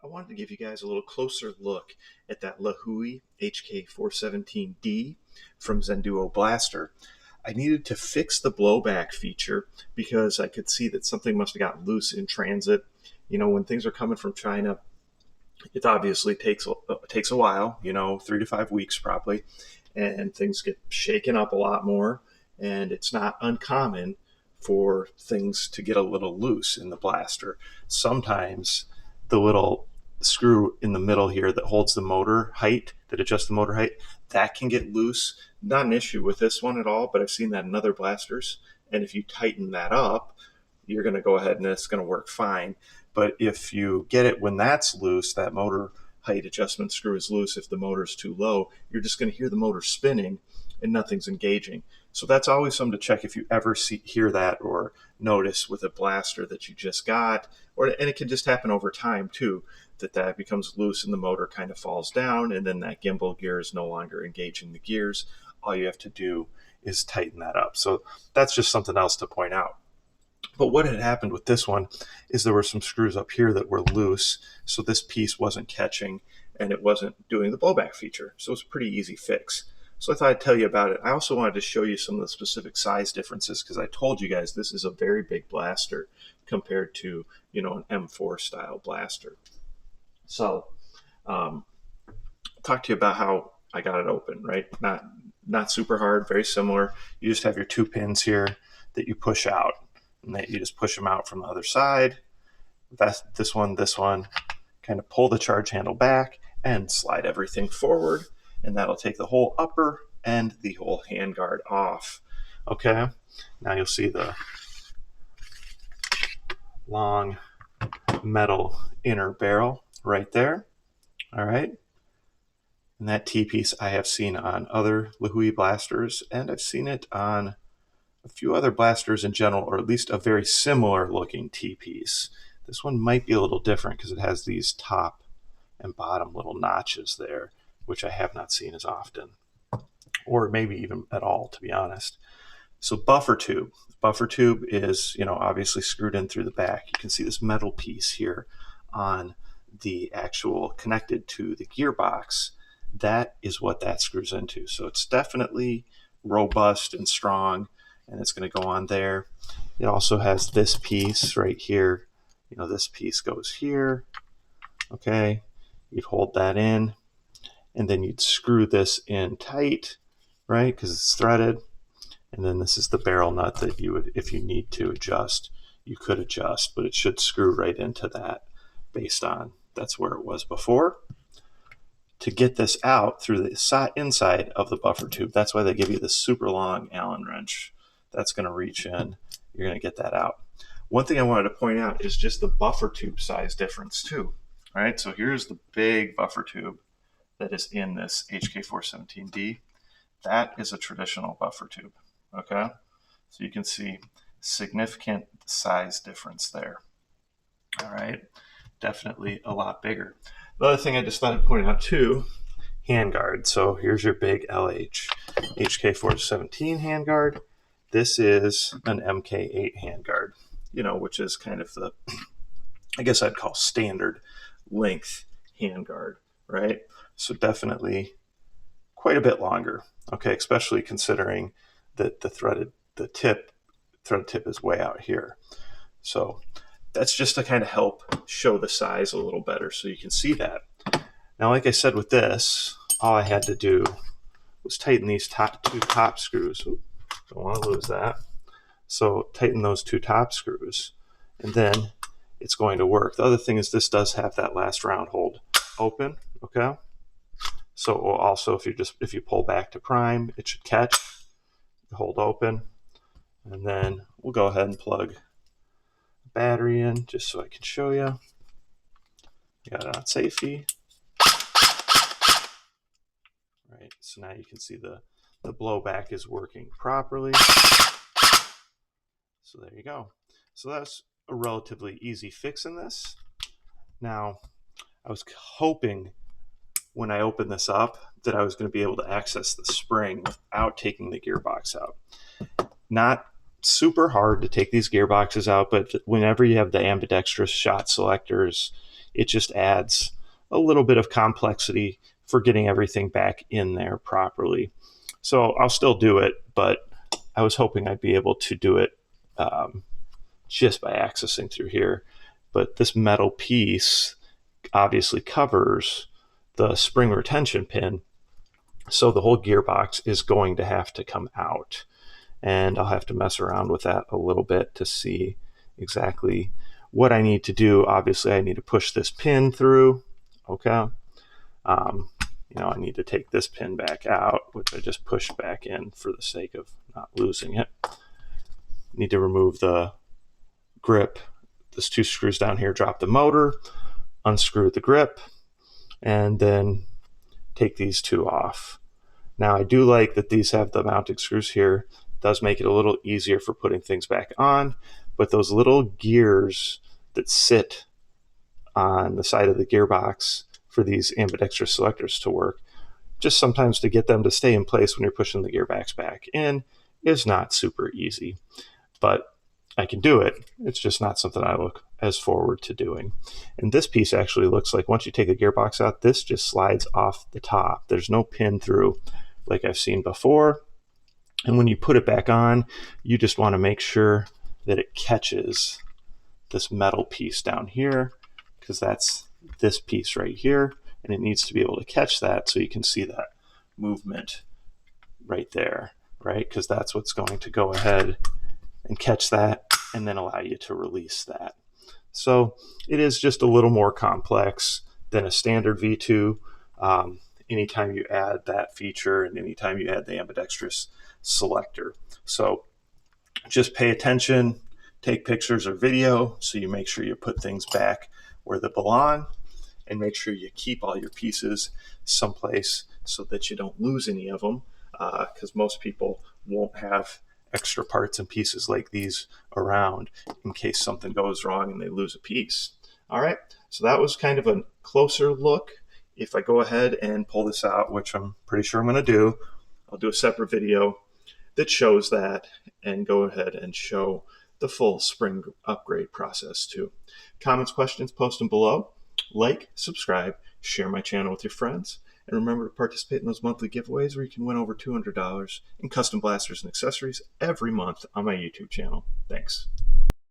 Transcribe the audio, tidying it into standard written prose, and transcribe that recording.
I wanted to give you guys a little closer look at that LeHui HK417D from ZHENDUO Blaster. I needed to fix the blowback feature because I could see that something must have gotten loose in transit. You know, when things are coming from China, it obviously takes a while, 3 to 5 weeks probably, and things get shaken up a lot more. And it's not uncommon for things to get a little loose in the blaster. Sometimes the little screw in the middle here that holds the motor height, that adjusts the motor height, that can get loose. Not an issue with this one at all, but I've seen that in other blasters. And if you tighten that up, you're going to go ahead and it's going to work fine. But if you get it when that's loose, that motor height adjustment screw is loose, if the motor's too low, you're just going to hear the motor spinning and nothing's engaging. So that's always something to check if you ever hear that or notice with a blaster that you just got. And it can just happen over time too, that becomes loose and the motor kind of falls down and then that gimbal gear is no longer engaging the gears. All you have to do is tighten that up. So that's just something else to point out. But what had happened with this one is there were some screws up here that were loose, so this piece wasn't catching and it wasn't doing the blowback feature. So it's a pretty easy fix. So I thought I'd tell you about it. I also wanted to show you some of the specific size differences because I told you guys this is a very big blaster compared to, an M4 style blaster. So talk to you about how I got it open, right? Not super hard, very similar. You just have your 2 pins here that you push out. And you just push them out from the other side. That's this one, kind of pull the charge handle back and slide everything forward. And that'll take the whole upper and the whole handguard off. Okay, now you'll see the long metal inner barrel right there. All right. And that T-piece I have seen on other LeHui blasters, and I've seen it on a few other blasters in general, or at least a very similar looking T-piece. This one might be a little different because it has these top and bottom little notches there, which I have not seen as often, or maybe even at all, to be honest. So buffer tube. Buffer tube is, obviously screwed in through the back. You can see this metal piece here on the actual connected to the gearbox. That is what that screws into. So it's definitely robust and strong, and it's going to go on there. It also has this piece right here. This piece goes here. Okay, you'd hold that in, and then you'd screw this in tight, right? Because it's threaded. And then this is the barrel nut that you would, if you need to adjust, you could adjust, but it should screw right into that based on that's where it was before. To get this out through the inside of the buffer tube, that's why they give you this super long Allen wrench. That's going to reach in. You're going to get that out. One thing I wanted to point out is just the buffer tube size difference too. All right, so here's the big buffer tube that is in this HK417D. That is a traditional buffer tube. Okay, so you can see significant size difference there. All right, definitely a lot bigger. The other thing I just thought I'd point out too, handguard. So here's your big LH HK417 handguard. This is an MK8 handguard, which is kind of the, I guess I'd call standard length handguard, right? So definitely quite a bit longer, okay, especially considering that the threaded tip is way out here. So that's just to kind of help show the size a little better so you can see that. Now, like I said with this, all I had to do was tighten these two top screws. Oops, don't want to lose that. So tighten those 2 top screws, and then it's going to work. The other thing is this does have that last round hold open, okay? So it will also, if you pull back to prime, it should catch, hold open, and then we'll go ahead and plug the battery in just so I can show you. Got it on safety. Right, so now you can see the blowback is working properly. So there you go. So that's a relatively easy fix in this. Now, I was hoping when I opened this up that I was going to be able to access the spring without taking the gearbox out. Not super hard to take these gearboxes out, but whenever you have the ambidextrous shot selectors, it just adds a little bit of complexity for getting everything back in there properly. So I'll still do it, but I was hoping I'd be able to do it just by accessing through here. But this metal piece obviously covers the spring retention pin, so the whole gearbox is going to have to come out. And I'll have to mess around with that a little bit to see exactly what I need to do. Obviously, I need to push this pin through. Okay. I need to take this pin back out, which I just pushed back in for the sake of not losing it. Need to remove the grip. There's 2 screws down here. Drop the motor, unscrew the grip, and then take these 2 off. Now, I do like that these have the mounting screws here. It does make it a little easier for putting things back on, but those little gears that sit on the side of the gearbox for these ambidextrous selectors to work, just sometimes to get them to stay in place when you're pushing the gearbox back in is not super easy. But I can do it. It's just not something I look as forward to doing. And this piece actually looks like once you take the gearbox out, this just slides off the top. There's no pin through like I've seen before. And when you put it back on, you just want to make sure that it catches this metal piece down here, because that's this piece right here, and it needs to be able to catch that so you can see that movement right there, right? Because that's what's going to go ahead and catch that and then allow you to release that. So it is just a little more complex than a standard V2. Anytime you add that feature and anytime you add the ambidextrous selector. So just pay attention, take pictures or video so you make sure you put things back where they belong, and make sure you keep all your pieces someplace so that you don't lose any of them, because most people won't have extra parts and pieces like these around in case something goes wrong and they lose a piece. All right, so that was kind of a closer look. If I go ahead and pull this out, which I'm pretty sure I'm going to do, I'll do a separate video that shows that and go ahead and show the full spring upgrade process too. Comments, questions, post them below. Like, subscribe, share my channel with your friends, and remember to participate in those monthly giveaways where you can win over $200 in custom blasters and accessories every month on my YouTube channel. Thanks.